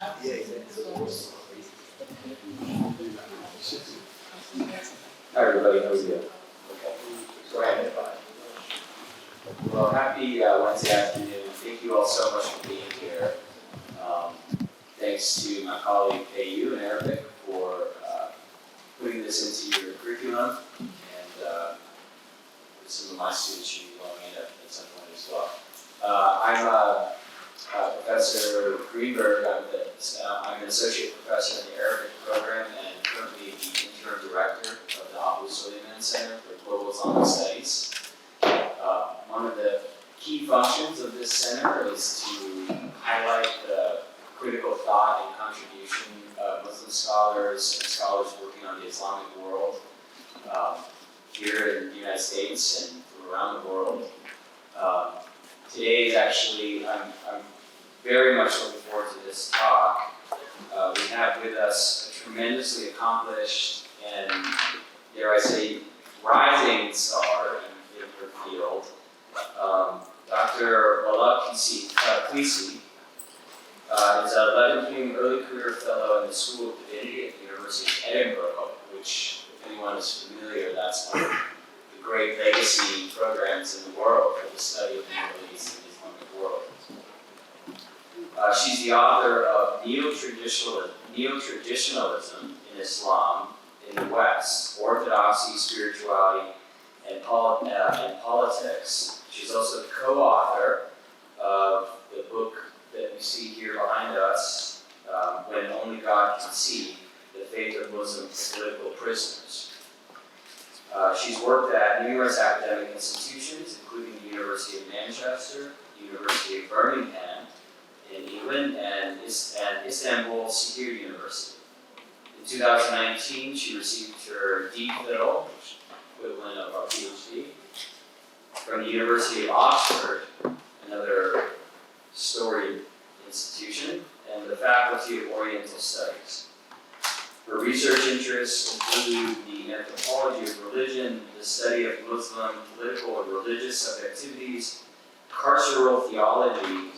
Yeah, exactly. Hi everybody, how are you doing? Okay, go ahead. Well, happy Wednesday afternoon. Thank you all so much for being here. Thanks to my colleague AU in Arabic for putting this into your curriculum, and some of my students should be blowing it up at some point as well. I'm Professor Greenberg. I'm an associate professor in the Arabic program and currently the interim director of the Abu Suleiman Center for Global Islamic Studies. One of the key functions of this center is to highlight the critical thought and contribution of Muslim scholars and scholars working on the Islamic world here in the United States and from around the world. Today is actually, I'm very much looking forward to this talk. We have with us a tremendously accomplished and, dare I say, rising star in her field, Dr. Walaa Quisay is a Lebanon Early Career Fellow in the School of Divinity at the University of Edinburgh, which, if anyone is familiar, that's one of the great legacy programs in the world for the study of the Middle East and the Islamic world. She's the author of Neo-Traditionalism in Islam in the West, Orthodoxy, Spirituality, and Politics. She's also the co-author of the book that we see here behind us, When Only God Can See, The Fate of Muslim Political Prisoners. She's worked at numerous academic institutions, including the University of Manchester, the University of Birmingham in England, and Istanbul Secure University. In 2019, she received her DPhil, equivalent of our PhD, from the University of Oxford, another storied institution, and the Faculty of Oriental Studies. Her research interests include the anthropology of religion, the study of Muslim political and religious subjectivities, carceral theology,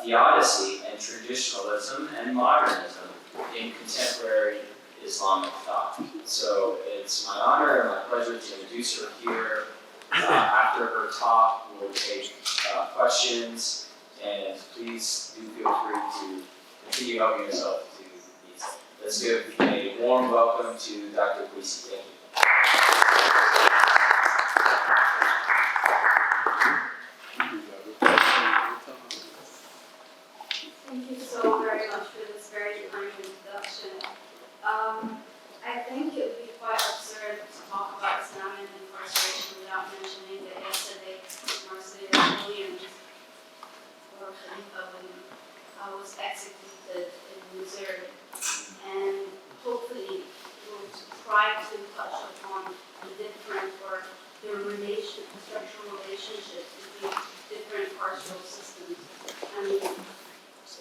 theodicy and traditionalism, and modernism in contemporary Islamic thought. So it's my honor and my pleasure to introduce her here. After her talk, we'll take questions, and please do feel free to continue helping yourself to these. Let's give a warm welcome to Dr. Quisay. Thank you. Thank you so very much for this very kind introduction. I think it would be quite absurd to talk about Islam and incarceration without mentioning that yesterday Marseille Williams, or Khalifa Williams, was executed in Missouri. And hopefully we'll try to touch upon the different or the structural relationships between different carceral systems. I mean,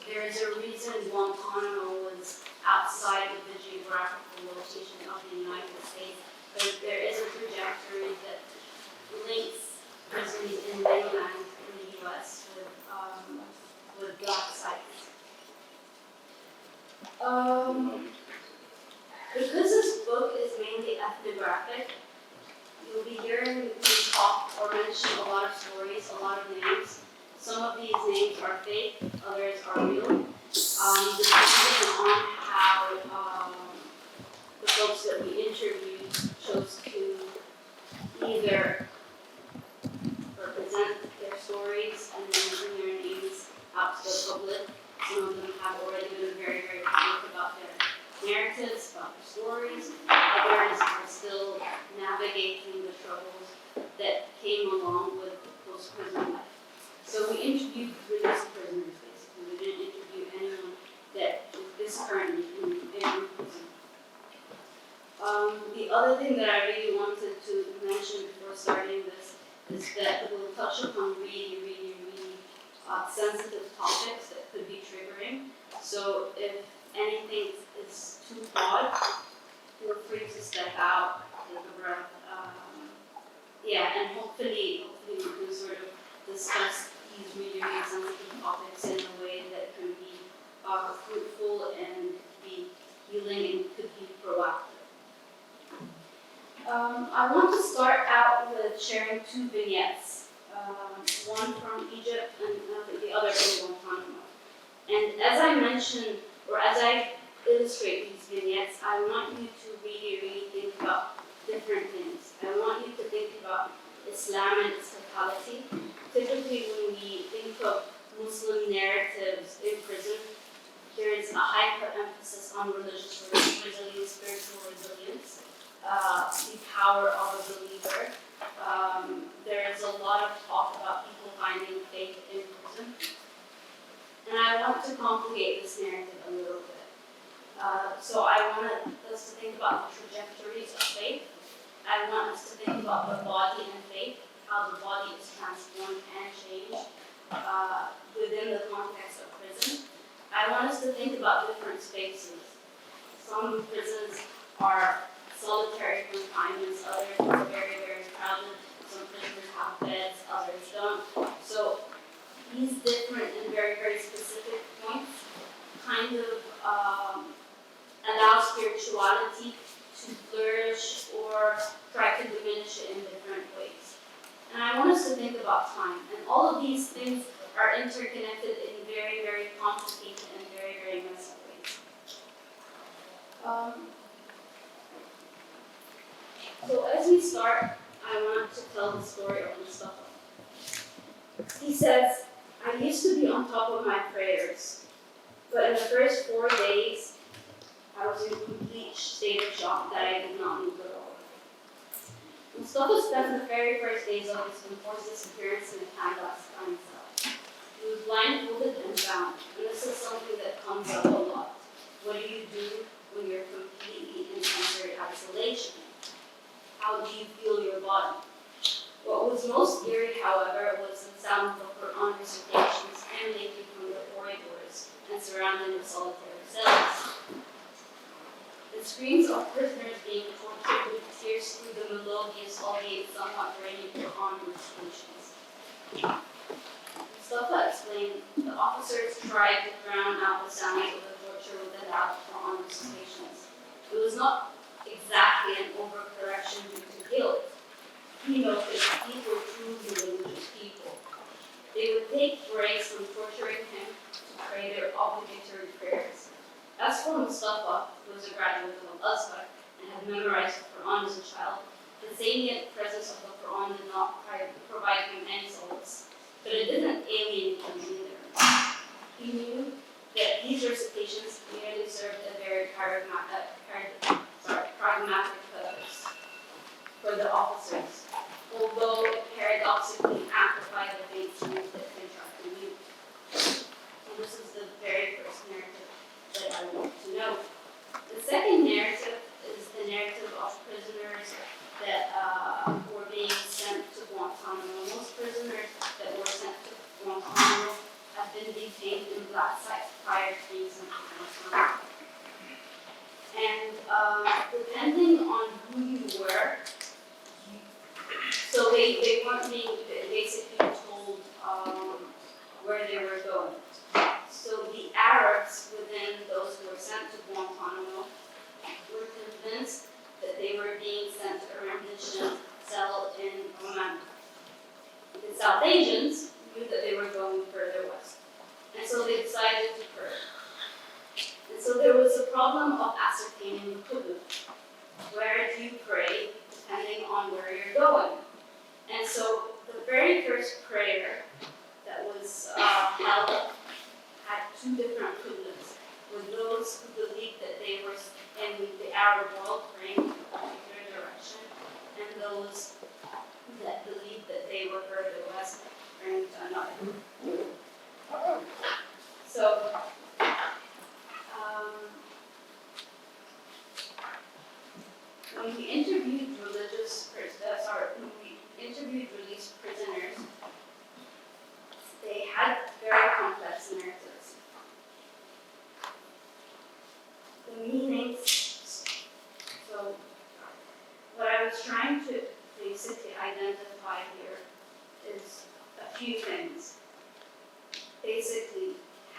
there is a reason Guantanamo was outside of the geographical location of the United States, but there is a trajectory that links prisons in mainland in the U.S. with black sites. Because this book is mainly ethnographic, you'll be hearing me talk or mention a lot of stories, a lot of names. Some of these names are fake, others are real. Depending on how the folks that we interviewed chose to either represent their stories and then bring their names out to the public. Some of them have already been very, very public about their narratives, about their stories. Others are still navigating the troubles that came along with post-prison life. So we interviewed released prisoners, basically. We didn't interview anyone that is currently in prison. The other thing that I really wanted to mention before starting this is that we'll touch upon really sensitive topics that could be triggering. So if anything is too broad, feel free to step out, take a breath. And hopefully we can sort of discuss these really sensitive topics in a way that can be fruitful and be healing and could be proactive. I want to start out with sharing two vignettes, one from Egypt and the other from Guantanamo. And as I mentioned, or as I illustrate these vignettes, I want you to really, really think about different things. I want you to think about Islam and its totality. Typically, when we think of Muslim narratives in prison, there is a hyper-emphasis on religious resilience, spiritual resilience, the power of a believer. There is a lot of talk about people finding faith in prison. And I want to complicate this narrative a little bit. So I want us to think about the trajectories of faith. I want us to think about the body and faith, how the body is transformed and changed within the context of prison. I want us to think about different spaces. Some prisons are solitary confinements, others are very, very crowded. Some prisoners have beds, others don't. So these different and very, very specific points kind of allow spirituality to flourish or try to diminish it in different ways. And I want us to think about time. And all of these things are interconnected in very, very complicated and very, very messy ways. So as we start, I want to tell the story of Mustafa. He says, I used to be on top of my prayers, but in the first 4 days, I was in a complete state of shock that I did not move at all. Mustafa spent the very first days of his enforced disappearance in a clandestine cell. He was blindfolded and bound, and this is something that comes up a lot. What do you do when you're completely in sensory isolation? How do you feel your body? What was most eerie, however, was the sound of the Quran recitations emanating from the corridors and surrounding the solitary cells. The screams of prisoners being tortured would pierce through the melodious, albeit somewhat grainy Quran recitations. Mustafa explained, the officers tried to drown out the sounds of the torture with the loud Quran recitations. It was not exactly an overcorrection due to guilt. He noted these were truly religious people. They would take breaks from torturing him to pray their obligatory prayers. As for Mustafa, who was a graduate of Al-Azhar and had memorized the Quran as a child, the salient presence of the Quran did not provide him any solace, but it didn't alienate him either. He knew that these recitations merely served a very pragmatic purpose for the officers, although it paradoxically amplified the faith truth that they tried to use. And this is the very first narrative that I want to know. The second narrative is the narrative of prisoners that were being sent to Guantanamo. Most prisoners that were sent to Guantanamo have been detained in black sites prior to being sent to Guantanamo. And depending on who you were, so they weren't being basically told where they were going. So the Arabs within those who were sent to Guantanamo were convinced that they were being sent to a rendition cell in Oman. The South Asians knew that they were going further west, and so they decided to purge. And so there was a problem of ascertaining the Qibla. Where do you pray depending on where you're going? And so the very first prayer that was held had two different Qiblas. With those who believed that they were in the Arab world praying in a particular direction, and those that believed that they were further west praying to another. So, when we interviewed released prisoners, they had very complex narratives. The meanings, so what I was trying to basically identify here is a few things. Basically,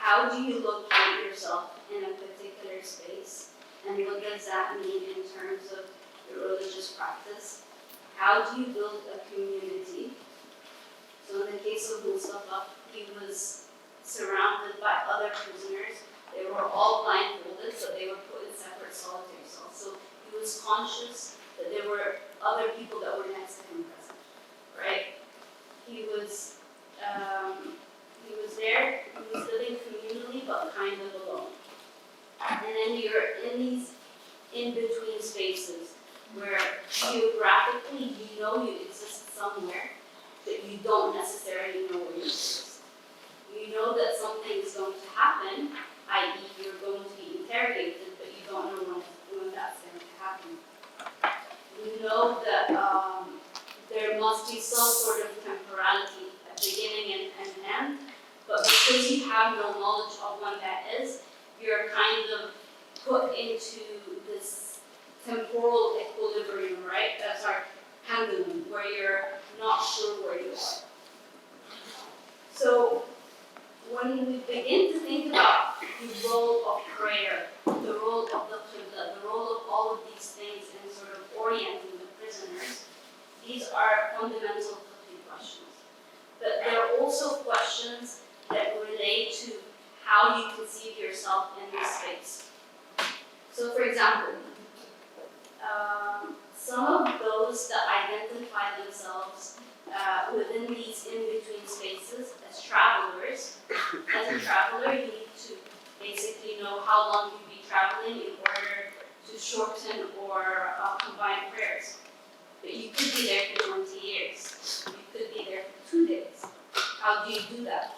how do you locate yourself in a particular space? And what does that mean in terms of your religious practice? How do you build a community? So in the case of Mustafa, he was surrounded by other prisoners. They were all blindfolded, so they were put in separate solitary cells. So he was conscious that there were other people that were next to him present, right? He was there, he was living communally, but kind of alone. And then you're in these in-between spaces where geographically you know you exist somewhere, but you don't necessarily know where you exist. You know that something is going to happen, i.e. you're going to be interrogated, but you don't know when that's going to happen. You know that there must be some sort of temporality at beginning and end, but because you have no knowledge of when that is, you're kind of put into this temporal equilibrium, right? That's our pendulum, where you're not sure where you are. So when we begin to think about the role of prayer, the role of the Qibla, the role of all of these things in sort of orienting the prisoners, these are fundamental fiqh questions. But there are also questions that relate to how you conceive yourself in this space. So for example, some of those that identify themselves within these in-between spaces as travelers, as a traveler you need to basically know how long you'll be traveling in order to shorten or combine prayers. But you could be there for 20 years. You could be there for 2 days. How do you do that?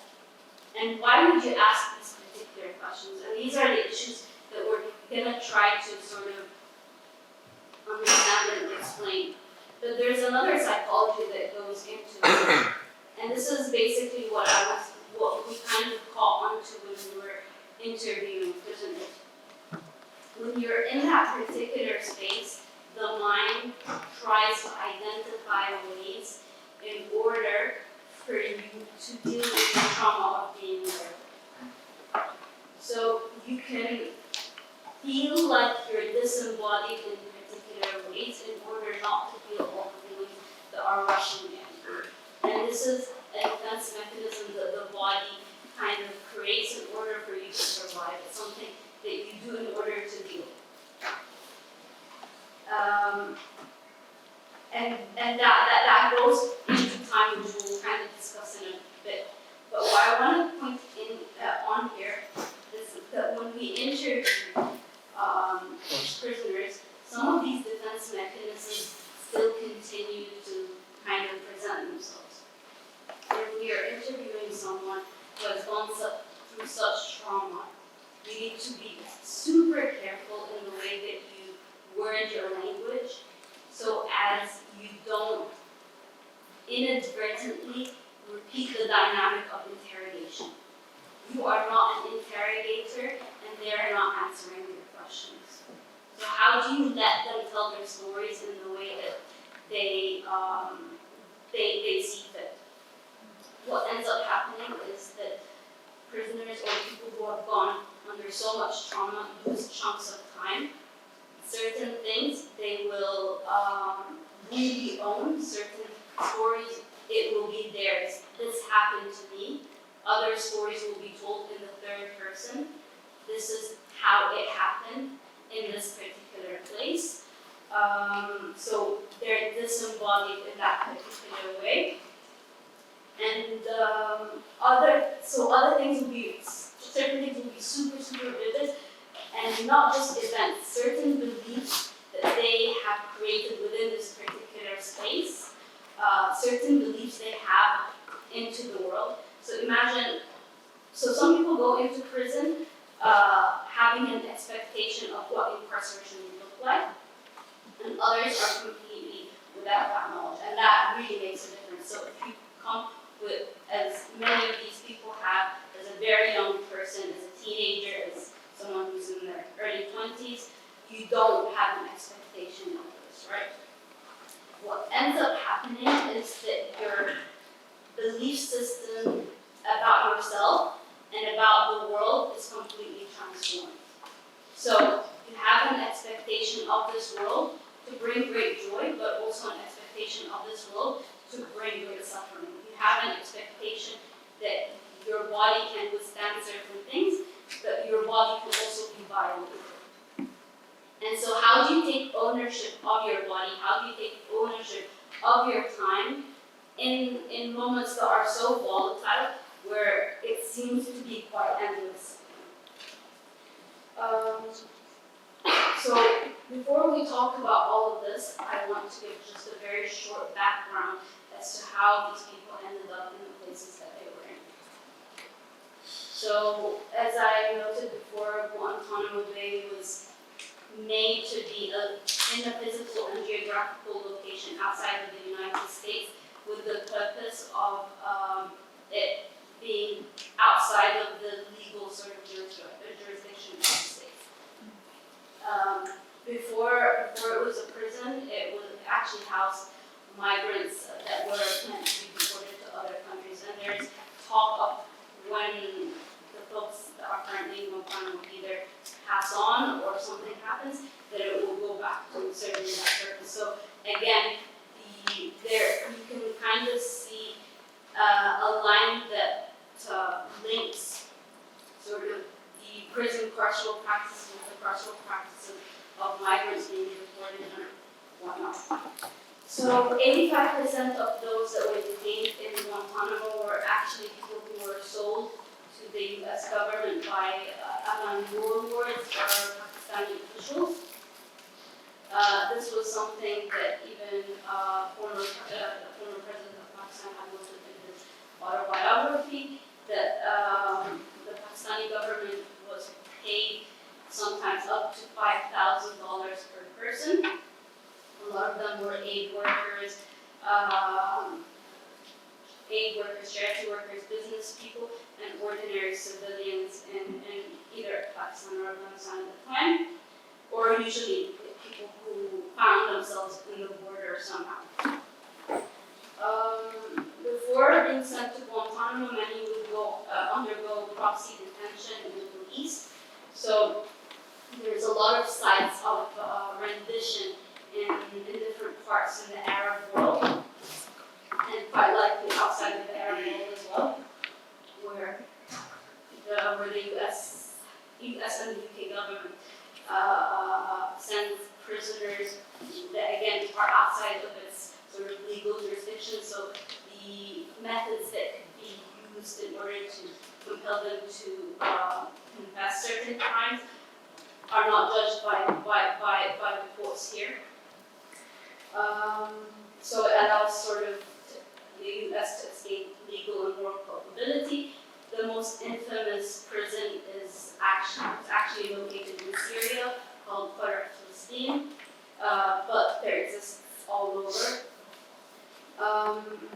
And why would you ask these particular questions? And these are the issues that we're going to try to sort of understand and explain. But there's another psychology that goes into it. And this is basically what we kind of caught onto when we were interviewing prisoners. When you're in that particular space, the mind tries to identify ways in order for you to deal with the trauma of being there. So you can feel like you're disembodied in particular ways in order not to feel all the feelings that are rushing in. And this is a defense mechanism that the body kind of creates in order for you to survive. It's something that you do in order to deal. And that goes into time, which we'll kind of discuss in a bit. But what I want to point on here is that when we interview prisoners, some of these defense mechanisms still continue to kind of present themselves. When we are interviewing someone who has gone through such trauma, you need to be super careful in the way that you word your language, so as you don't inadvertently repeat the dynamic of interrogation. You are not an interrogator, and they are not answering your questions. So how do you let them tell their stories in the way that they see fit? What ends up happening is that prisoners or people who have gone under so much trauma lose chunks of time. Certain things they will really own, certain stories, it will be theirs. This happened to me. Other stories will be told in the third person. This is how it happened in this particular place. So they're disembodied in that particular way. And other things will be, certain things will be super, super vivid, and not just events, certain beliefs that they have created within this particular space, certain beliefs they have into the world. So imagine, so some people go into prison having an expectation of what incarceration would look like, and others are completely without that knowledge, and that really makes a difference. So if you come with, as many of these people have, as a very young person, as a teenager, as someone who's in their early 20s, you don't have an expectation of this, right? What ends up happening is that your belief system about yourself and about the world this world to bring great joy, but also an expectation of this world to bring great suffering. You have an expectation that your body can withstand certain things, but your body can also be violated. And so how do you take ownership of your body? How do you take ownership of your time in moments that are so volatile, where it seems to be quite endless? So before we talk about all of this, I want to give just a very short background as to how these people ended up in the places that they were in. So as I noted before, Guantanamo Bay was made to be in a physical and geographical location outside of the United States, with the purpose of it being outside of the legal sort of jurisdiction of the States. Before it was a prison, it was actually housed migrants that were meant to be deported to other countries. And there's talk of when the folks that are currently in Guantanamo either pass on or something happens, that it will go back to serving that purpose. So again, there you can kind of see a line that links sort of the prison carceral practices with the carceral practices of migrants being deported and whatnot. So 85% of those that were detained in Guantanamo were actually people who were sold to the US government by Afghan warlords or Pakistani officials. This was something that even former president of Pakistan had noted in his autobiography, that the Pakistani government was paid sometimes up to $5,000 per person. A lot of them were aid workers, charity workers, business people, and ordinary civilians in either Pakistan or Afghanistan at the time, or usually people who found themselves in the border somehow. Before being sent to Guantanamo, many would undergo proxy detention in the Middle East. So there's a lot of sites of rendition in different parts in the Arab world, and quite likely outside of the Arab world as well, where the US and the UK government sends prisoners that again are outside of its sort of legal jurisdiction. So the methods that could be used in order to compel them to confess certain crimes are not judged by the courts here. So it allows sort of the US to escape legal and moral culpability. The most infamous prison is actually located in Syria, called Carceral, but there exists all over.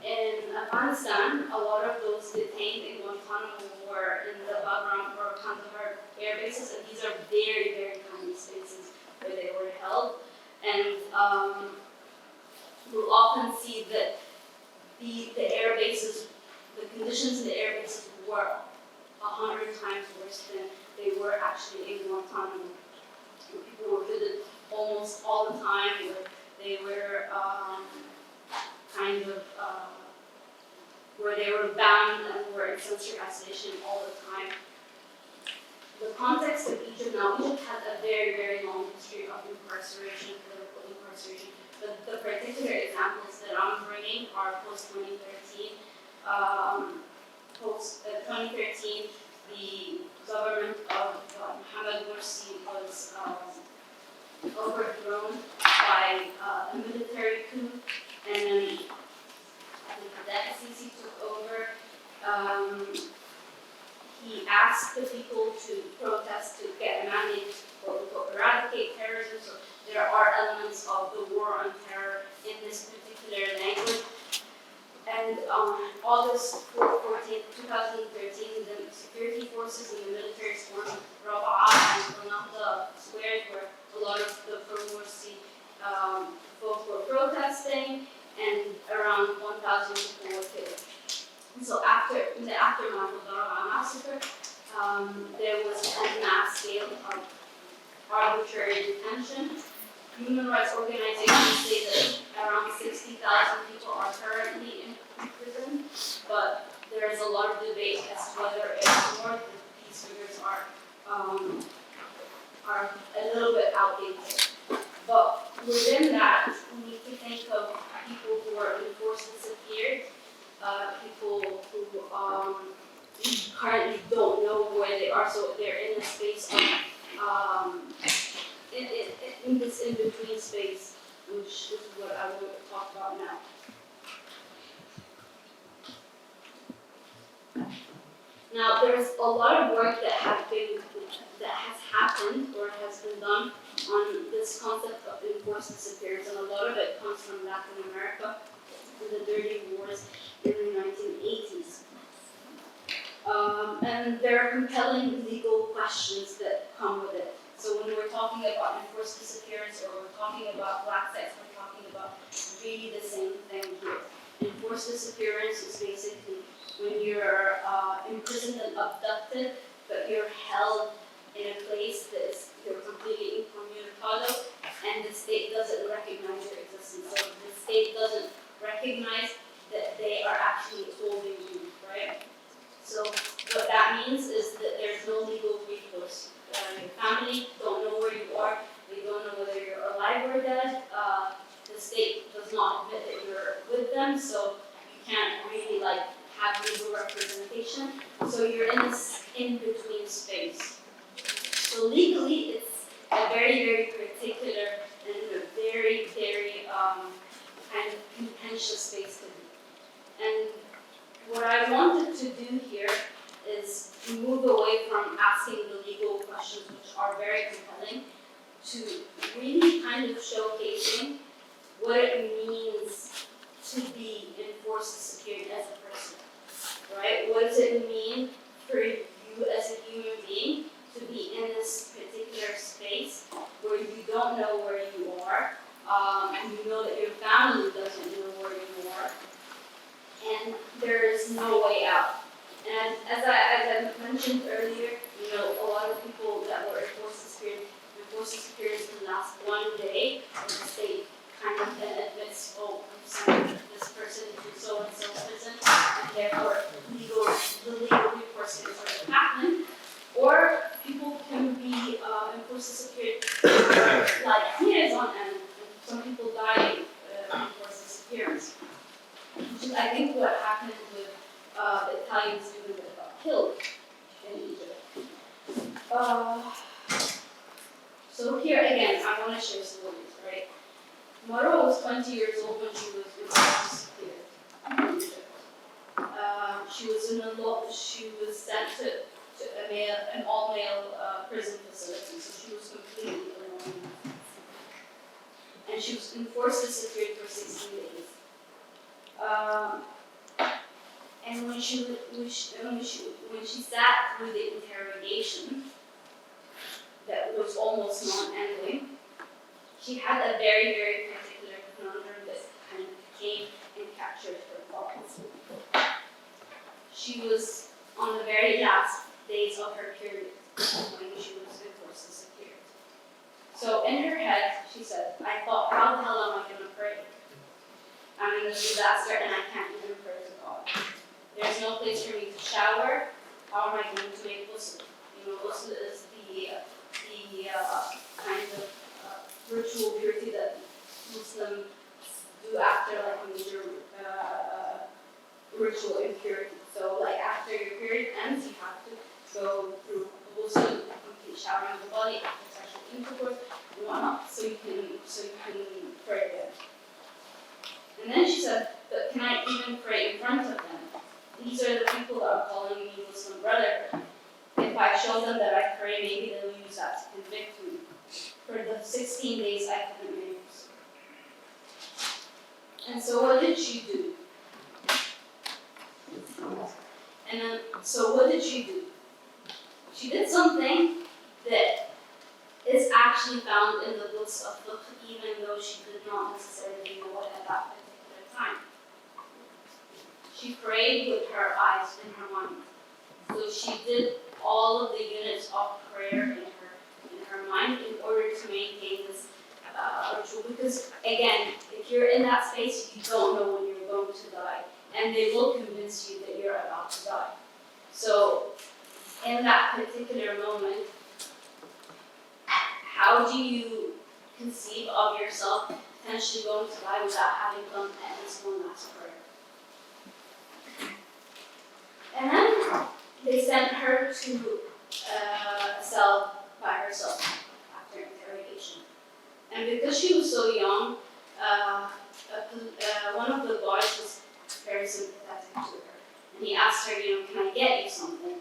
In Afghanistan, a lot of those detained in Guantanamo were in the Bagram or Kandahar air bases, and these are very, very tiny spaces where they were held. And we'll often see that the air bases, the conditions in the air bases were 100 times worse than they were actually in Guantanamo. People were visited almost all the time. They were where they were bound and were in sensory isolation all the time. The context of Egypt now, Egypt has a very, very long history of incarceration, political incarceration. But the particular examples that I'm bringing are post-2013. Post-2013, the government of Mohammed Morsi was overthrown by a military coup, and then that Sisi took over. He asked the people to protest to get a mandate to eradicate terrorism. So there are elements of the war on terror in this particular language. And on August 14, 2013, the security forces and the military stormed Walaa and Walaa squares, where a lot of the pro-Morsi folks were protesting, and around 1,000 people were killed. So in the aftermath of the Walaa massacre, there was a mass scale of arbitrary detention, human rights organizations say that around 60,000 people are currently in prison, but there is a lot of debate as to whether it's more. These figures are a little bit outdated. But within that, we need to think of people who are enforced disappeared, people who currently don't know where they are, so they're in a space of in this in-between space, which is what I will talk about now. Now, there's a lot of work that has happened or has been done on this concept of enforced disappearance, and a lot of it comes from Latin America, the dirty wars in the 1980s. And there are compelling legal questions that come with it. So when we're talking about enforced disappearance or we're talking about black sex, we're talking about really the same thing here. Enforced disappearance is basically when you're imprisoned and abducted, but you're held in a place that is you're completely incommunicado, and the state doesn't recognize your existence. So the state doesn't recognize that they are actually holding you, right? So what that means is that there's no legal recourse. Your family don't know where you are. They don't know whether you're alive or dead. The state does not admit that you're with them, so you can't really have legal representation. So you're in this in-between space. So legally, it's a very, very particular and a very, very kind of contentious space to be. And what I wanted to do here is move away from asking the legal questions, which are very compelling, to really kind of showcasing what it means to be enforced disappeared as a person, right? What does it mean for you as a human being to be in this particular space where you don't know where you are, and you know that your family doesn't know where you are, and there is no way out. And as I mentioned earlier, a lot of people that were enforced disappearance can last one day, and the state kind of then admits, oh, I'm sending this person to so-and-so prison, and therefore the legal recourse can sort of happen. Or people can be enforced disappeared for years on end, and some people die in enforced disappearance. Which is, I think, what happened with the Italian student that got killed in Egypt. So here again, I want to share stories, right? Maro was 20 years old when she was disappeared in Egypt. She was sent to an all-male prison facility, so she was completely alone. And she was enforced disappeared for 16 days. And when she sat through the interrogation that was almost non-ending, she had a very, very particular conundrum that kind of came and captured her thoughts. She was on the very last days of her period when she was enforced disappeared. So in her head, she said, I thought, how the hell am I going to pray? I'm in this disaster and I can't even pray to God. There's no place for me to shower. How am I going to make ghusl? Ghusl is the kind of ritual purity that Muslims do after a major ritual impurity. So after your period ends, you have to go through ghusl, complete showering of the body after sexual intercourse and whatnot, so you can pray again. And then she said, but can I even pray in front of them? These are the people that are calling me Muslim brother. If I show them that I pray, maybe they'll use that to convict me. For the 16 days I couldn't make ghusl. And so what did she do? What did she do? She did something that is actually found in the books of fiqh, even though she did not necessarily know it at that particular time. She prayed with her eyes in her mind. So she did all of the units of prayer in her mind in order to maintain this ritual, because again, if you're in that space, you don't know when you're going to die, and they will convince you that you're about to die. So, in that particular moment, how do you conceive of yourself potentially going to die without having done at least one last prayer? And then they sent her to a cell by herself after interrogation. And because she was so young, one of the guards was very sympathetic to her. And he asked her, can I get you something?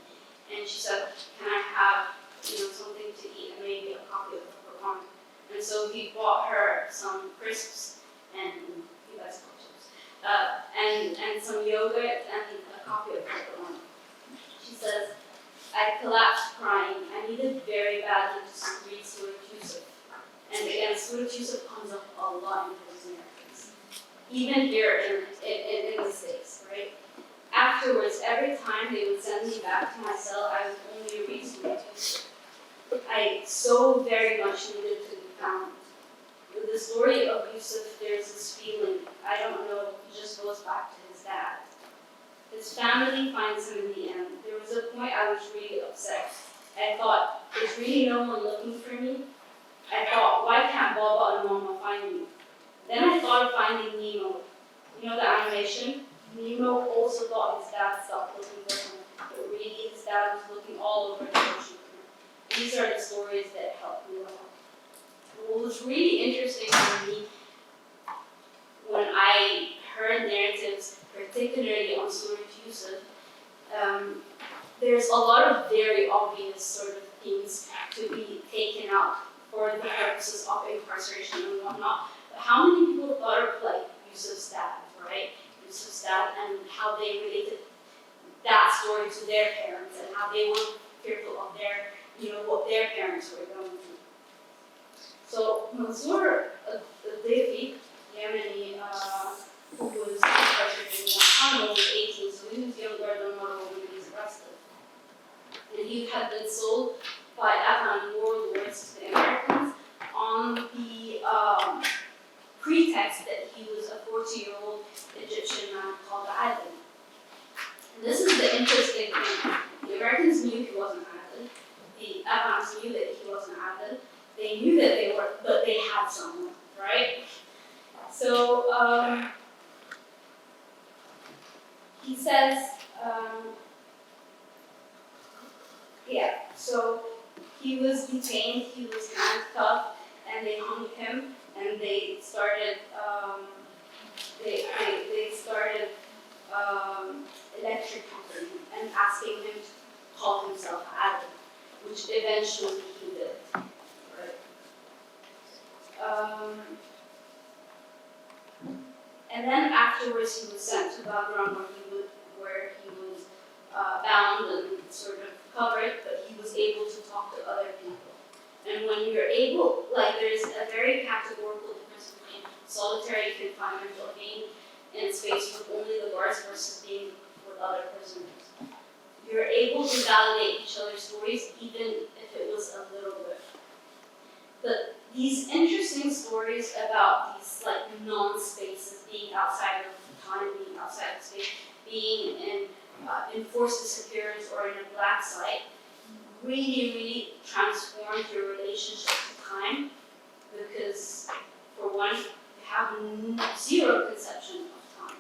And she said, can I have, something to eat and maybe a copy of the Quran? And so he bought her some crisps and you guys bought chips, and some yogurt and a copy of the Quran. She says, I collapsed crying. I needed very badly to read Surah Yusuf. And again, Surah Yusuf comes up a lot in those Americans, even here in the States, right? Afterwards, every time they would send me back to my cell, I would only read Surah Yusuf. I so very much needed to be found. With the story of Yusuf, there's this feeling, I don't know, he just goes back to his dad. His family finds him in the end. There was a point I was really upset. I thought, there's really no one looking for me. I thought, why can't Baba and Mama find me? Then I thought of finding Nemo. You know the animation? Nemo also thought his dad stopped looking for him, but really his dad was looking all over the ocean for him. These are the stories that helped me a lot. What was really interesting for me when I heard narratives, particularly on Surah Yusuf, there's a lot of very obvious sort of things to be taken out for the purposes of incarceration and whatnot. But how many people thought of like Yusuf's dad, right? Yusuf's dad and how they related that story to their parents and how they were fearful of their, what their parents were going through. So Mansour Adhifi, Yemeni, who was incarcerated in Guantanamo, was 18, so he was younger than Marwa when he was arrested. And he had been sold by Afghan warlords to the Americans on the pretext that he was a 40-year-old Egyptian man called Adil. And this is the interesting thing. The Americans knew he wasn't Adil. The Afghans knew that he wasn't Adil. They knew that they were, but they had someone, right? So he says, so he was detained, he was handcuffed, and they hung him, and they started electrocuting him and asking him to call himself Adam, which eventually he did. Right? And then afterwards he was sent to Bagram where he was bound and sort of covered, but he was able to talk to other people. And when you're able, there's a very categorical difference between solitary confinement or being in a space with only the guards versus being with other prisoners. You're able to validate each other's stories, even if it was a little bit. But these interesting stories about these non-spaces, being outside of time, being outside of space, being in forced disappearance or in a black site, really, really transformed your relationship to time, because for one, you have zero conception of time.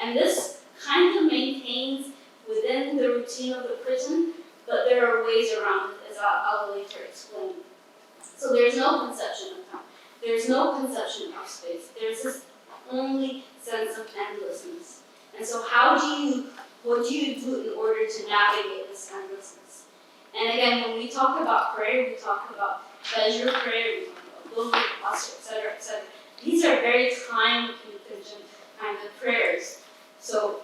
And this kind of maintains within the routine of the prison, but there are ways around it, as I'll later explain. So there's no conception of time. There's no conception of space. There's this only sense of endlessness. And so what do you do in order to navigate this endlessness? And again, when we talk about prayer, we talk about pleasure prayer, we talk about glory, posture, etc., etc. These are very time-contingent kind of prayers. So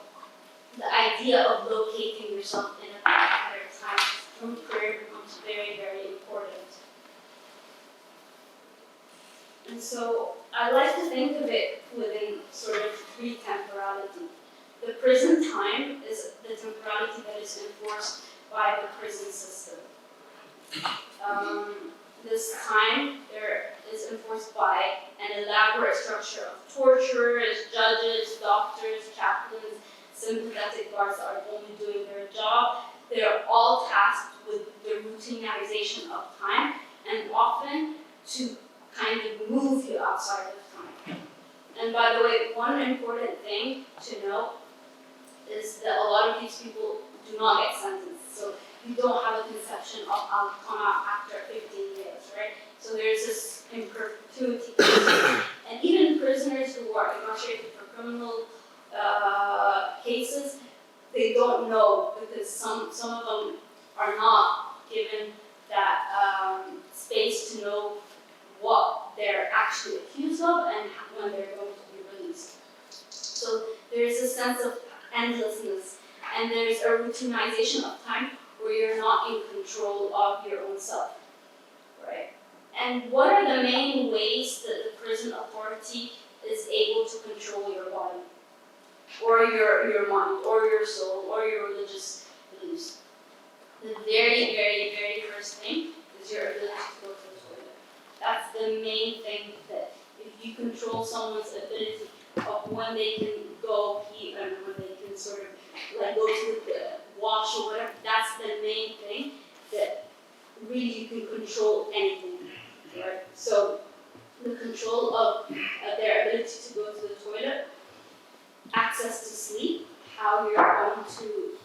the idea of locating yourself in a particular time through prayer becomes very, very important. And so I like to think of it within sort of three temporality. The prison time is the temporality that is enforced by the prison system. This time there is enforced by an elaborate structure of torturers, judges, doctors, chaplains, sympathetic guards that are only doing their job. They're all tasked with the routinization of time and often to kind of move you outside of time. And by the way, one important thing to know is that a lot of these people do not get sentenced. So you don't have a conception of I'll come out after 15 years, right? So there's this in perpetuity. And even prisoners who are incarcerated for criminal cases, they don't know because some of them are not given that space to know what they're actually accused of and when they're going to be released. So there's a sense of endlessness, and there's a routinization of time where you're not in control of your own self, right? And what are the main ways that the prison authority is able to control your body, or your mind, or your soul, or your religious beliefs? The very, very, very first thing is your ability to go to the toilet. That's the main thing, that if you control someone's ability of when they can go pee and when they can sort of like go to the wash or whatever, that's the main thing that really you can control anything, right? So the control of their ability to go to the toilet, access to sleep, how you're going to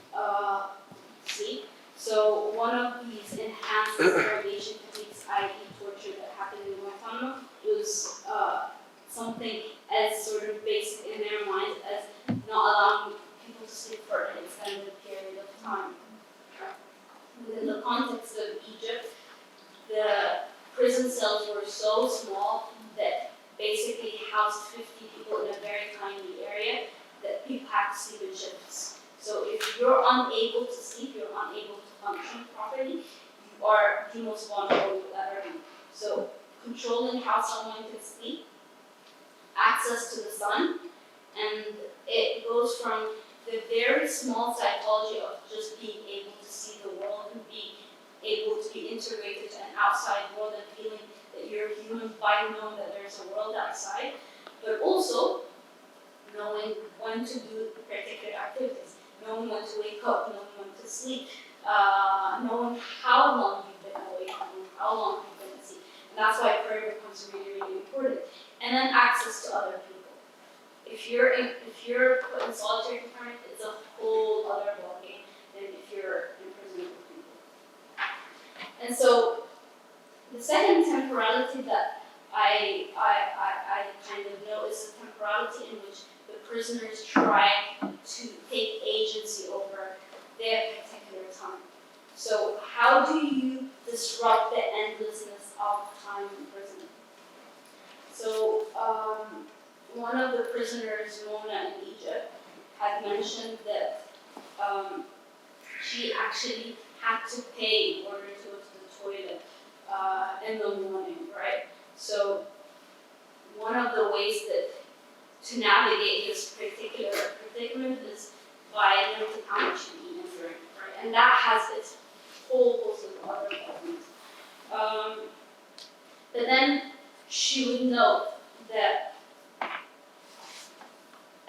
sleep. So one of these enhanced interrogation techniques, i.e. torture, that happened in Guantanamo was something as sort of basic in their minds as not allowing people to sleep for an extended period of time. Within the context of Egypt, the prison cells were so small that basically housed 50 people in a very tiny area that people had to sleep in shifts. So if you're unable to sleep, you're unable to function properly, you are the most vulnerable you'll ever be. So controlling how someone can sleep, access to the sun, and it goes from the very small psychology of just being able to see the world and being able to be integrated to an outside world and feeling that you're human by knowing that there's a world outside, but also knowing when to do particular activities, knowing when to wake up, knowing when to sleep, knowing how long you've been awake, knowing how long you've been asleep. And that's why prayer becomes really, really important. And then access to other people. If you're put in solitary confinement, it's a whole other ballgame than if you're in prison with people. And so the second temporality that I kind of know is the temporality in which the prisoners try to take agency over their particular time. So how do you disrupt the endlessness of time in prison? So one of the prisoners, Mona in Egypt, had mentioned that she actually had to pay in order to go to the toilet in the morning, right? So one of the ways that to navigate this particular predicament is by limiting how much you eat and drink, right? And that has its whole host of other problems. But then she would note that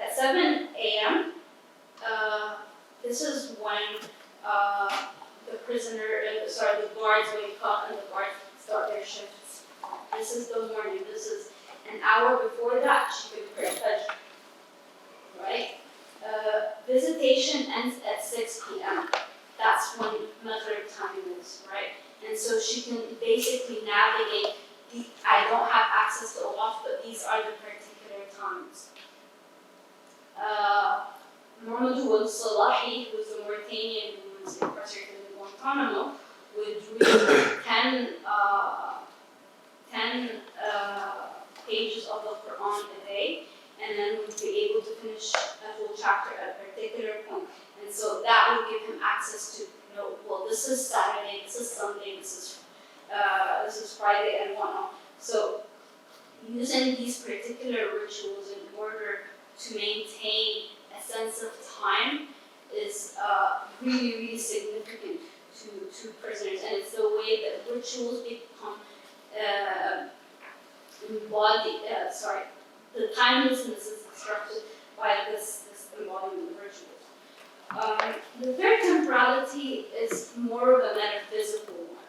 at 7 a.m., this is when the guards wake up and the guards start their shifts. This is the morning. This is an hour before that, she could pray Fajr, right? Visitation ends at 6 p.m. That's when Maghrib time is, right? And so she can basically navigate I don't have access to a watch, but these are the particular times. Muhammad al-Salahi, who was a Mauritanian who was incarcerated in Guantanamo, would read 10 pages of the Quran a day, and then would be able to finish a whole chapter at a particular point. And so that would give him access to know, well, this is Saturday, this is Sunday, this is Friday, and whatnot. So using these particular rituals in order to maintain a sense of time is really, really significant to prisoners. And it's the way that rituals become the timelessness is constructed by this embodiment of rituals. The third temporality is more of a metaphysical one,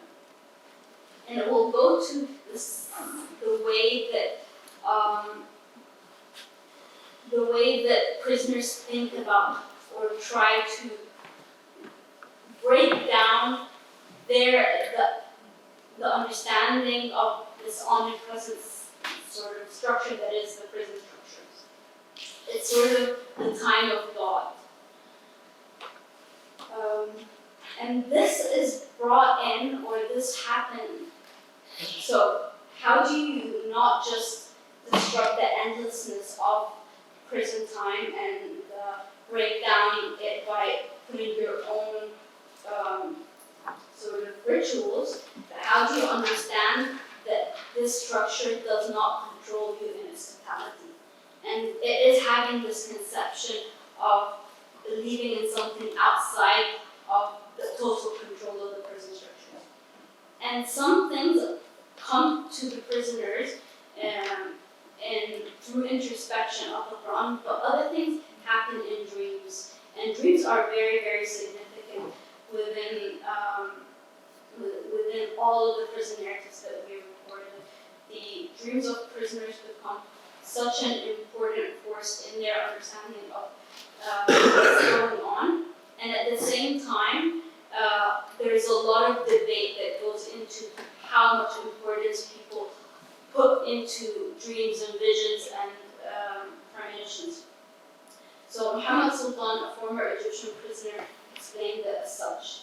and it will go to the way that prisoners think about or try to break down the understanding of this omnipresent sort of structure that is the prison structures. It's sort of the time of God. And this is brought in, or this happened. So how do you not just disrupt the endlessness of prison time and break down it by putting your own sort of rituals, but how do you understand that this structure does not control you in its totality? And it is having this conception of believing in something outside of the total control of the prison structure. And some things come to the prisoners and through introspection of the Quran, but other things happen in dreams. And dreams are very, very significant within all of the prison narratives that we recorded. The dreams of prisoners become such an important force in their understanding of what's going on. And at the same time, there's a lot of debate that goes into how much importance people put into dreams and visions and premonitions. So Muhammad Sultan, a former Egyptian prisoner, explained it as such.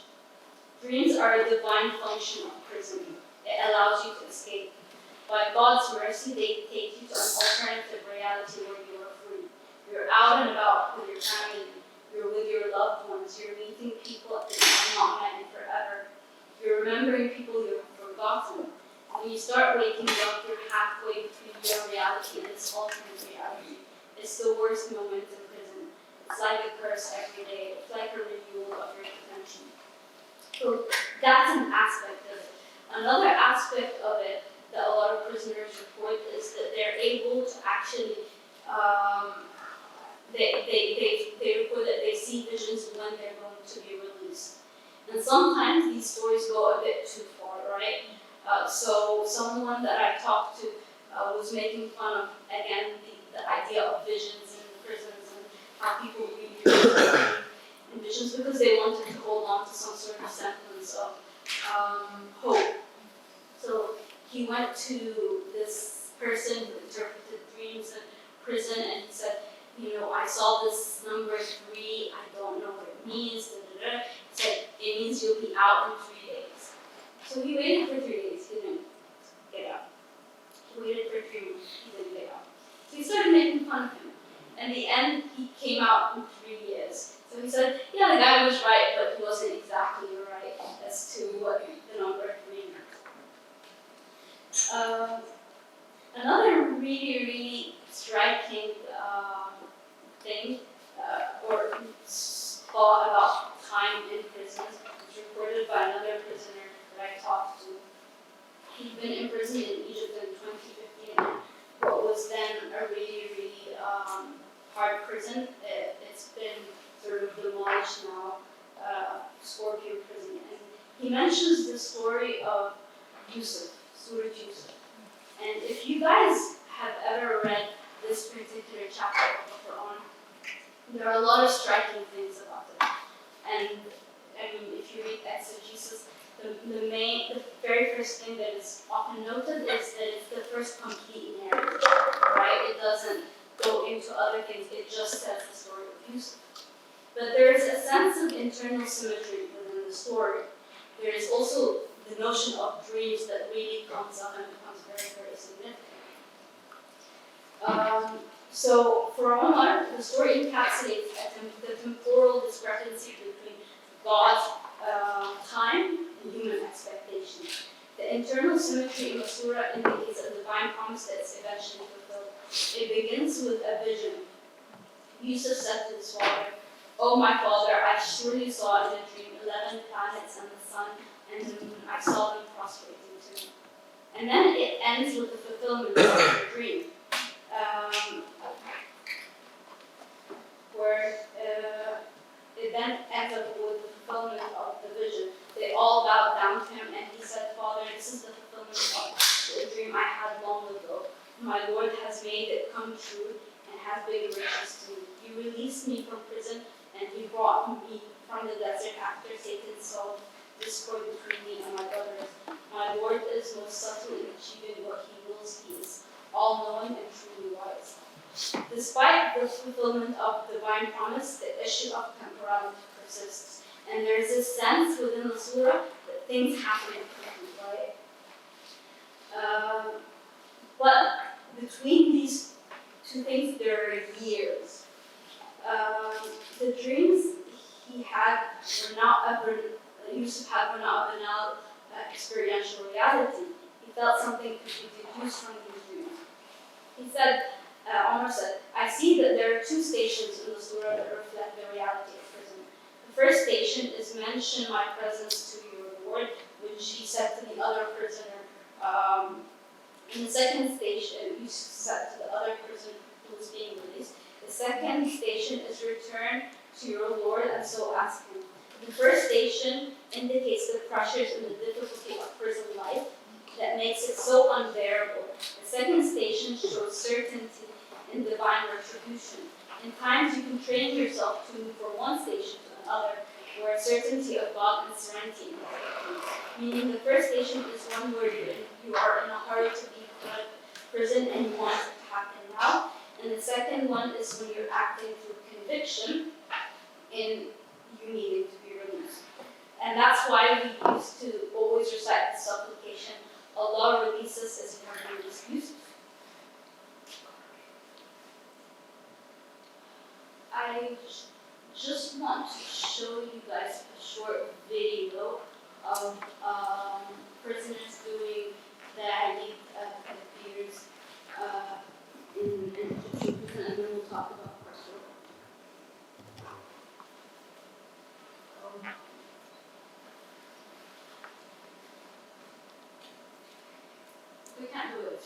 Dreams are a divine function of prison. It allows you to escape. By God's mercy, they take you to an alternative reality where you are free. You're out and about with your family. You're with your loved ones. You're meeting people that you have not met in forever. You're remembering people you have forgotten. When you start waking up, you're halfway between your reality and this alternate reality. It's the worst moment in prison. It's like a curse every day. It's like a renewal of your detention. So that's an aspect of it. Another aspect of it that a lot of prisoners report is that they're able to actually, they report that they see visions when they're going to be released. And sometimes these stories go a bit too far, right? So someone that I talked to was making fun of, again, the idea of visions in prisons and how people really in visions because they wanted to hold on to some sort of semblance of hope. So he went to this person who interpreted dreams in prison and he said, I saw this number 3, I don't know what it means, He said, it means you'll be out in 3 days. So he waited for 3 days, he didn't get out. He waited for 3 months, he didn't get out. So he started making fun of him. In the end, he came out in 3 years. So he said, yeah, the guy was right, but he wasn't exactly right as to what the number 3 meant. Another really, really striking thing or thought about time in prisons was reported by another prisoner that I talked to. He'd been imprisoned in Egypt in 2015, what was then a really, really hard prison. It's been sort of demolished now, Scorpio prison. And he mentions the story of Yusuf, Surah Yusuf. And if you guys have ever read this particular chapter of the Quran, there are a lot of striking things about it. And I mean, if you read exegesis, the very first thing that is often noted is that it's the first complete narrative, right? It doesn't go into other things, it just says the story of Yusuf. But there is a sense of internal symmetry within the story. There is also the notion of dreams that really comes up and becomes very, very significant. So for Omar, the story encapsulates the temporal discrepancy between God's time and human expectation. The internal symmetry in the surah indicates a divine promise that is eventually fulfilled. It begins with a vision. Yusuf said to his father, "Oh my father, I surely saw in a dream 11 planets and the sun and the moon. I saw them prostrating to me." And then it ends with the fulfillment of the dream, where it then ends up with the fulfillment of the vision. They all bowed down to him, and he said, Father, this is the fulfillment of the dream I had long ago. My Lord has made it come true and has been gracious to me. He released me from prison, and he brought me from the desert after Satan sowed discord between me and my brothers. My Lord is most subtle in achieving what he wills. He is all-knowing and truly wise. Despite the fulfillment of divine promise, the issue of temporality persists. And there's this sense within the surah that things happen quickly, right? But between these two things, there are years. The dreams he had were not Yusuf had were not a banal experiential reality. He felt something could be deduced from these dreams. He said, Omar said, I see that there are two stations in the surah that reflect the reality of prison. The first station is mention my presence to your Lord, which he said to the other prisoner. In the second station, Yusuf said to the other prisoner who was being released. The second station is return to your Lord and so ask him. The first station indicates the pressures and the difficulty of prison life that makes it so unbearable. The second station shows certainty in divine retribution. In times you can train yourself to move from one station to another, where certainty of God and serenity in the meaning the first station is one where you are in a hurry to be out of prison and you want it to happen now. And the second one is when you're acting through conviction in you needing to be released. And that's why we used to always recite the supplication, Allah release us as you have released Yusuf. I just want to show you guys a short video of prisoners doing the hadith appears in Egyptian prison, and then we'll talk about carceral. We can't do it.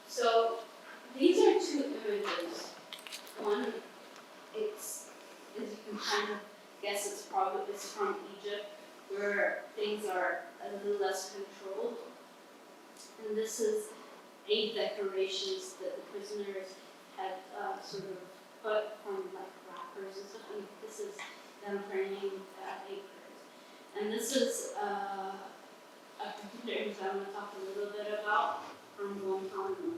So these are two images. One, it's, as you can kind of guess, it's from Egypt, where things are a little less controlled. And this is 8 decorations that the prisoners had sort of put from like wrappers and stuff. And this is them turning acres. And this is a particular image I want to talk a little bit about from Guantanamo.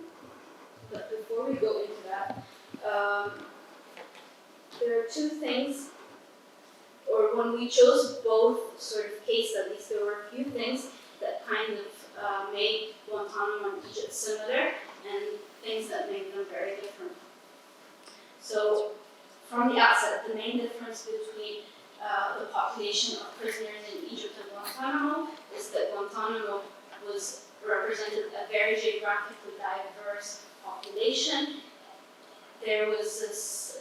But before we go into that, there are two things, or when we chose both sort of case studies, there were a few things that kind of made Guantanamo and Egypt similar, and things that made them very different. So, from the outset, the main difference between the population of prisoners in Egypt and Guantanamo is that Guantanamo represented a very geographically diverse population. There was this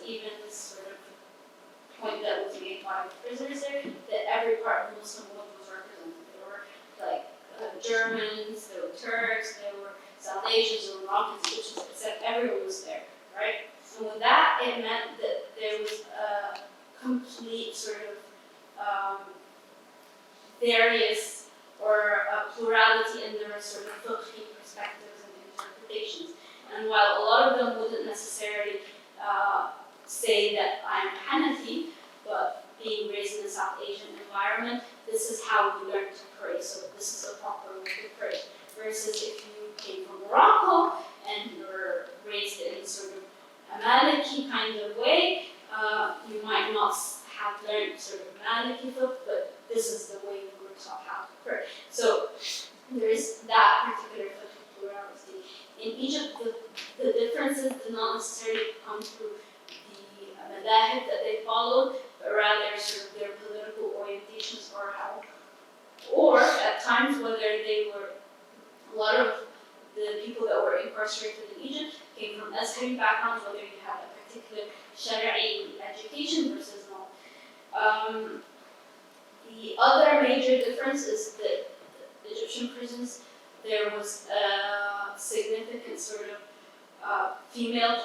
sort of point that was made by the prisoners there, that every part of the Muslim world was represented. There were like Germans, there were Turks, there were South Asians, there were Moroccans, Egyptians, except everyone was there, right? And with that, it meant that there was a complete sort of various or a plurality in their sort of fiqh perspectives and interpretations. And while a lot of them wouldn't necessarily say that I'm Hanafi, but being raised in a South Asian environment, this is how we learn to pray, so this is a proper way to pray. Versus if you came from Morocco and you're raised in sort of a Maliki kind of way, you might not have learned sort of Maliki fiqh, but this is the way we were taught how to pray. So there is that particular plurality. In Egypt, the differences did not necessarily come through the madahib that they followed, but rather sort of their political orientations or at times whether they were, a lot of the people that were incarcerated in Egypt came from Azhari backgrounds, whether you had a particular Shari'i education versus not. The other major difference is that the Egyptian prisons, there was a significant sort of female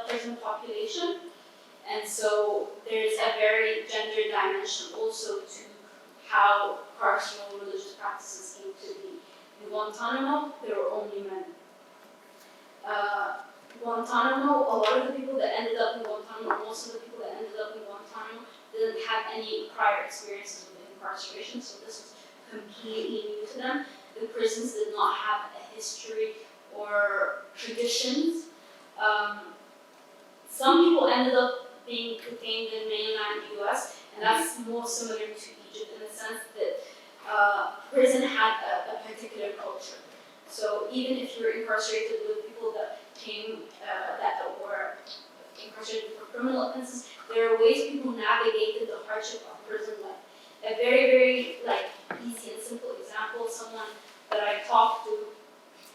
prison population, and so there's a very gender dimension also to how carceral religious practices came to be. In Guantanamo, there were only men. Guantanamo, a lot of the people that ended up in Guantanamo, most of the people that ended up in Guantanamo didn't have any prior experiences with incarceration, so this was completely new to them. The prisons did not have a history or traditions. Some people ended up being detained in mainland US, and that's more similar to Egypt in the sense that prison had a particular culture. So even if you were incarcerated with people that came, that were incarcerated for criminal offenses, there are ways people navigated the hardship of prison life. A very, very easy and simple example, someone that I talked to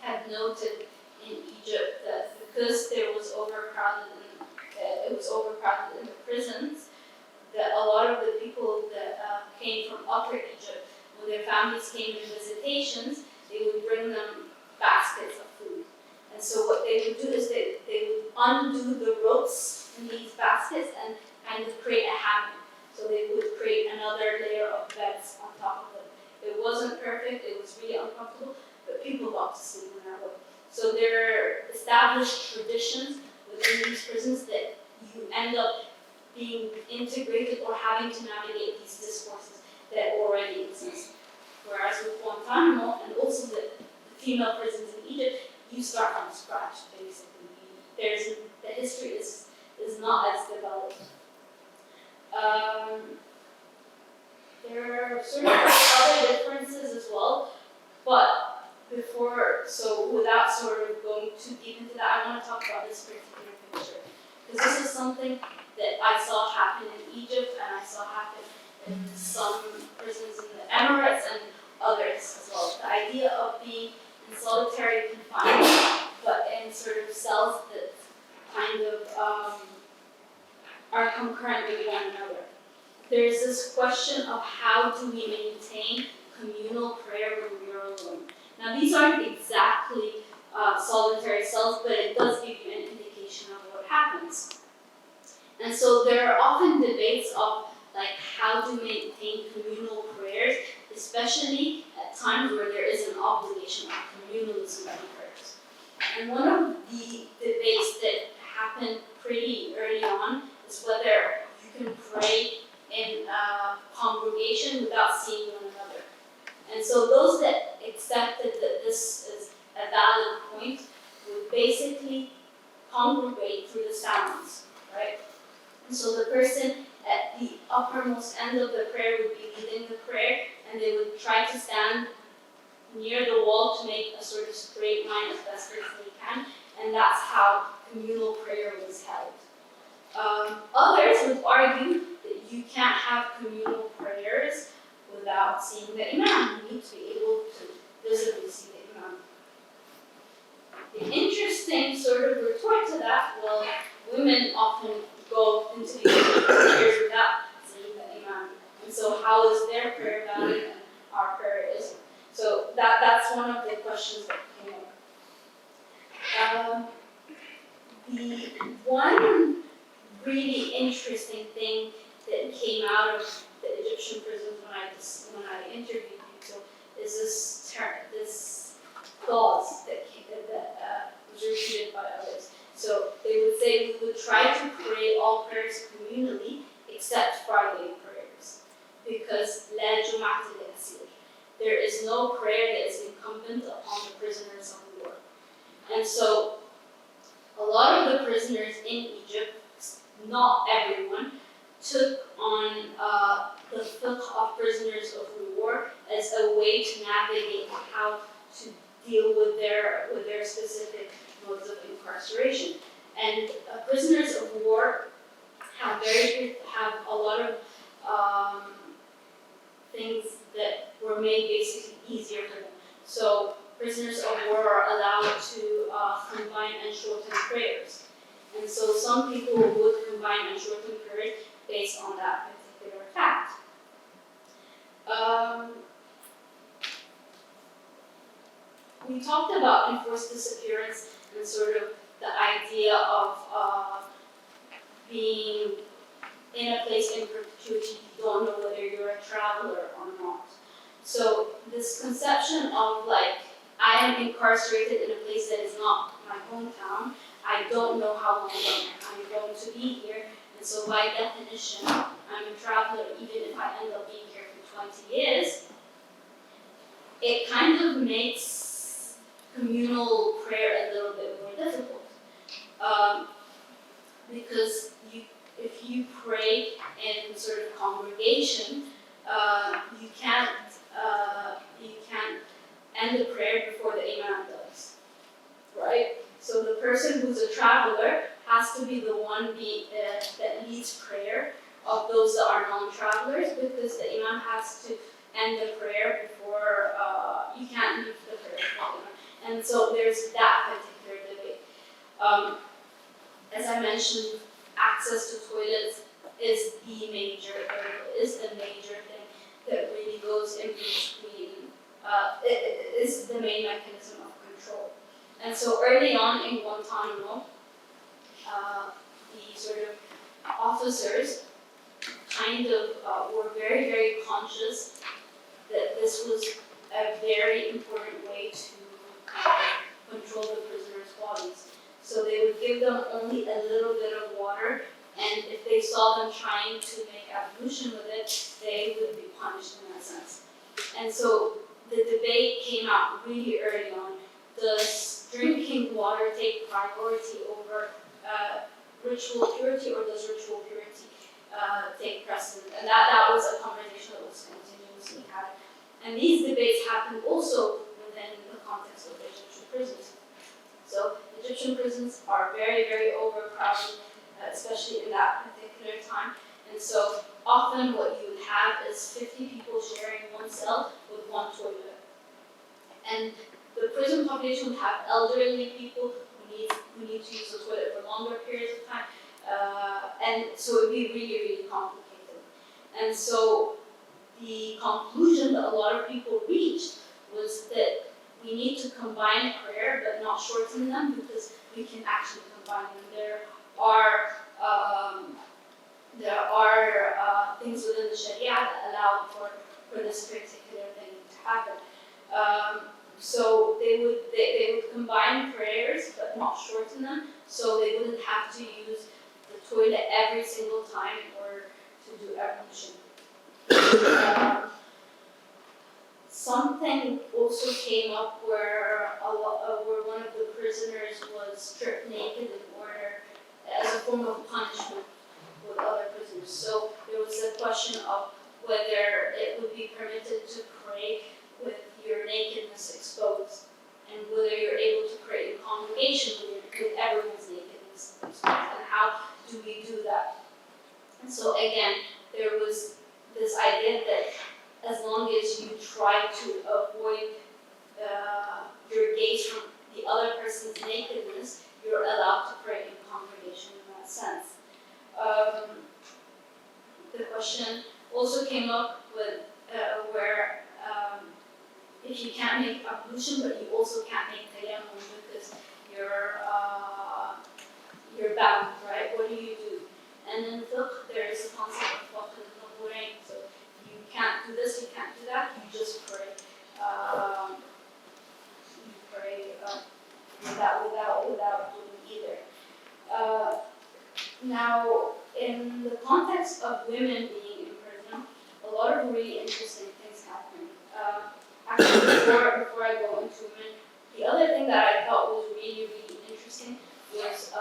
had noted in Egypt that because there was overcrowded in the prisons, that a lot of the people that came from Upper Egypt, when their families came in visitations, they would bring them baskets of food. And so what they would do is they would undo the ropes in these baskets and kind of create a hammock. So they would create another layer of beds on top of them. It wasn't perfect, it was really uncomfortable, but people got to sleep in that way. So there are established traditions within these prisons that you end up being integrated or having to navigate these discourses that already exist. Whereas with Guantanamo and also the female prisons in Egypt, you start from scratch, basically. The history is not as developed. There are sort of other differences as well, but without sort of going too deep into that, I want to talk about this particular picture. Because this is something that I saw happen in Egypt and I saw happen in some prisons in the Emirates and others as well. The idea of being in solitary confinement, but in sort of cells that kind of are concurrent with one another. There's this question of how do we maintain communal prayer when we are alone. Now these aren't exactly solitary cells, but it does give you an indication of what happens. And so there are often debates of how to maintain communal prayers, especially at times where there is an obligation of communalism in prayers. And one of the debates that happened pretty early on is whether you can pray in a congregation without seeing one another. And so those that accepted that this is a valid point would basically congregate through the sounds, right? And so the person at the uppermost end of the prayer would be leading the prayer, and they would try to stand near the wall to make a sort of straight line as best as they can, and that's how communal prayer was held. Others would argue that you can't have communal prayers without seeing the imam. You need to be able to visibly see the imam. The interesting sort of retort to that, well, women often go into the prayers without seeing the imam. And so how is their prayer valid and our prayer isn't? So that's one of the questions that came up. The one really interesting thing that came out of the Egyptian prisons when I interviewed people is this clause that was repeated by others. So they would say we would try to pray all prayers communally except Friday prayers, because la jum'ata li-asir. There is no prayer that is incumbent upon the prisoners of war. And so a lot of the prisoners in Egypt, not everyone, took on the fiqh of prisoners of war as a way to navigate how to deal with their specific modes of incarceration. And prisoners of war have a lot of things that were made basically easier for them. So prisoners of war are allowed to combine and shorten prayers. And so some people would combine and shorten prayers based on that particular fact. We talked about enforced disappearance and sort of the idea of being in a place in perpetuity, you don't know whether you're a traveler or not. So this conception of like, I am incarcerated in a place that is not my hometown, I don't know how long I'm going to be here, and so by definition, I'm a traveler even if I end up being here for 20 years. It kind of makes communal prayer a little bit more difficult. Because if you pray in sort of congregation, you can't end the prayer before the imam does, right? So the person who's a traveler has to be the one that leads prayer of those that are non-travelers, because the imam has to end the prayer before you can't leave the prayer before the imam. And so there's that particular debate. As I mentioned, access to toilets is the major thing that really goes in between, it is the main mechanism of control. And so early on in Guantanamo, the sort of officers kind of were very, very conscious that this was a very important way to control the prisoners' bodies. So they would give them only a little bit of water, and if they saw them trying to make ablution with it, they would be punished in that sense. And so the debate came out really early on. Does drinking water take priority over ritual purity, or does ritual purity take precedent? And that was a conversation that was continuously had. And these debates happened also within the context of Egyptian prisons. So Egyptian prisons are very, very overcrowded, especially in that particular time. And so often what you would have is 50 people sharing one cell with one toilet. And the prison population would have elderly people who need to use the toilet for longer periods of time. And so it would be really, really complicated. And so the conclusion that a lot of people reached was that we need to combine prayer but not shorten them, because we can actually combine them. There are things within the Sharia that allow for this particular thing to happen. So they would combine prayers but not shorten them, so they wouldn't have to use the toilet every single time in order to do ablution. Something also came up where one of the prisoners was stripped naked in order as a form of punishment with other prisoners. So there was a question of whether it would be permitted to pray with your nakedness exposed, and whether you're able to pray in congregation with everyone's nakedness exposed, and how do we do that? And so again, there was this idea that as long as you try to avoid your gaze from the other person's nakedness, you're allowed to pray in congregation in that sense. The question also came up with where if you can't make ablution, but you also can't make tayammum because you're bound, right? What do you do? And in fiqh, there is a concept of fiqh al-naburain. So you can't do this, you can't do that. You just pray. You pray without doing either. Now, in the context of women being in prison, a lot of really interesting things happen. Actually, before I go into women, the other thing that I thought was really, really interesting was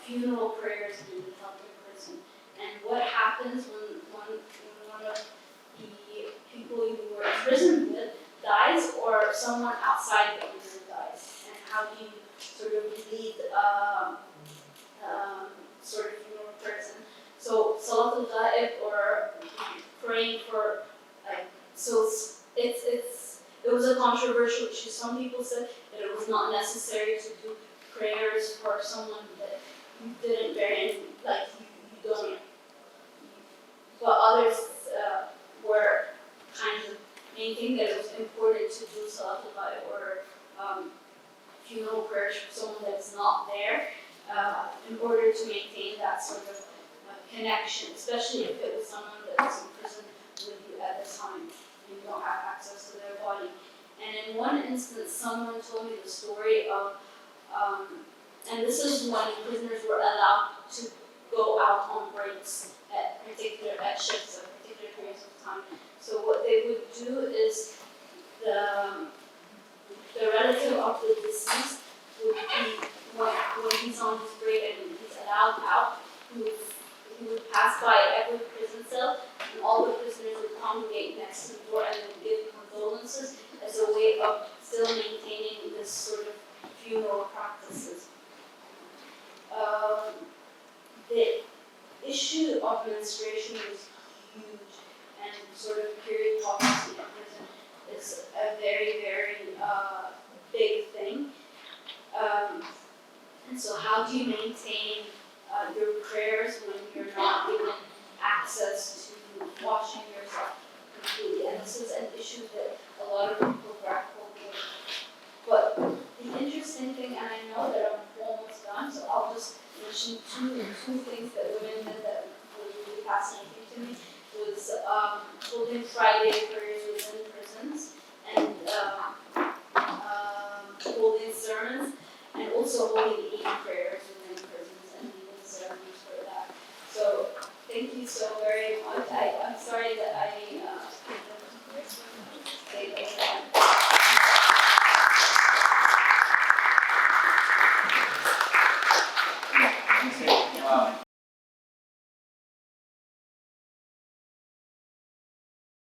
funeral prayers being held in prison. And what happens when one of the people you were imprisoned with dies, or someone outside the prison dies, and how do you sort of lead sort of funeral person? So Salatul Ghaib, or praying for, like, so it's it was a controversial issue. Some people said that it was not necessary to do prayers for someone that you didn't bury, like you don't. But others were kind of making that it was important to do salatul ghaib or funeral prayers for someone that's not there in order to maintain that sort of connection, especially if it was someone that was in prison with you at the time and you don't have access to their body. And in one instance, someone told me the story of, and this is when prisoners were allowed to go out on breaks at shifts at particular periods of time. So what they would do is the relative of the deceased would be, when he's on his break and he's allowed out, he would pass by every prison cell and all the prisoners would congregate next to the door and then give condolences as a way of still maintaining this sort of funeral practices. The issue of menstruation was huge, and sort of period poverty in prison is a very, very big thing. And so how do you maintain your prayers when you're not given access to washing yourself completely? And this is an issue that a lot of people grapple with. But the interesting thing, and I know that I'm almost done, so I'll just mention two things that women did that were really fascinating to me. Was holding Friday prayers within prisons and holding sermons, and also holding Eid prayers within prisons and leading ceremonies for that. So thank you so very much. I'm sorry that I stayed over time.